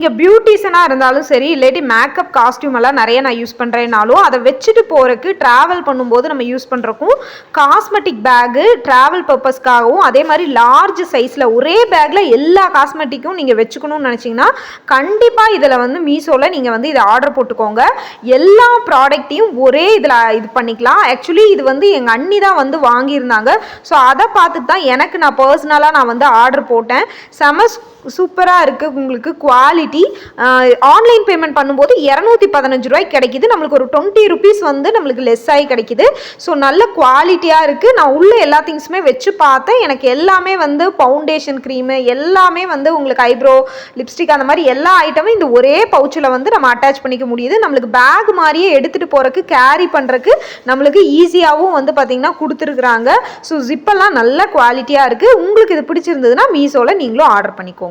இங்கே பியூட்டிஷனாக இருந்தாலும் சரி, இல்லாட்டி மேக்கப் காஸ்டியூம் எல்லாம் நிறைய நான் யூஸ் பண்ணுறேன்னாலும் அதை வச்சுட்டு போகிறதுக்கு ட்ராவல் பண்ணும்போது நம்ம யூஸ் பண்ணுறக்கும் காஸ்மெட்டிக் பேக்கு ட்ராவல் பர்பஸ்க்காகவும் அதே மாதிரி லார்ஜ் சைஸில் ஒரே பேக்கில் எல்லா காஸ்மெட்டிக்கும் நீங்கள் வச்சுக்கணும்னு நினச்சிங்கன்னா கண்டிப்பாக இதில் வந்து மீஷோவில் நீங்கள் வந்து இதை ஆர்டர் போட்டுக்கோங்க. எல்லா ப்ராடக்ட்டையும் ஒரே இதில் இது பண்ணிக்கலாம். ஆக்சுவலி இது வந்து எங்கள் அண்ணி தான் வந்து வாங்கியிருந்தாங்க. ஸோ அதை பார்த்துட்டு தான் எனக்கு நான் பர்சனலாக நான் வந்து ஆர்டர் போட்டேன். செம சூப்பராக இருக்குது. உங்களுக்கு குவாலிட்டி ஆன்லைன் பேமெண்ட் பண்ணும்போது 215 ரூபாய்க்கு கிடைக்கிது. நம்மளுக்கு ஒரு 20 ருபீஸ் வந்து நம்மளுக்கு லெஸ் ஆகி கிடைக்கிது. ஸோ நல்ல குவாலிட்டியாக இருக்குது. நான் உள்ள எல்லா திங்ஸுமே வச்சு பார்த்தேன். எனக்கு எல்லாமே வந்து ஃபவுண்டேஷன் க்ரீமு எல்லாமே வந்து உங்களுக்கு ஐப்ரோ லிப்ஸ்டிக் அந்த மாதிரி எல்லா ஐட்டமும் இந்த ஒரே பவுச்சில் வந்து நம்ம அட்டாச் பண்ணிக்க முடியுது. நம்மளுக்கு பேக் மாதிரியே எடுத்துகிட்டு போகிறதுக்கு கேரி பண்ணுறதுக்கு நம்மளுக்கு ஈஸியாகவும் வந்து பார்த்திங்கன்னா கொடுத்துருக்குறாங்க. ஸோ ஜிப்பெல்லாம் நல்ல குவாலிட்டியாக இருக்குது. உங்களுக்கு இது பிடிச்சிருந்ததுன்னா மீஷோவில் நீங்களும் ஆர்டர் பண்ணிக்கோங்க.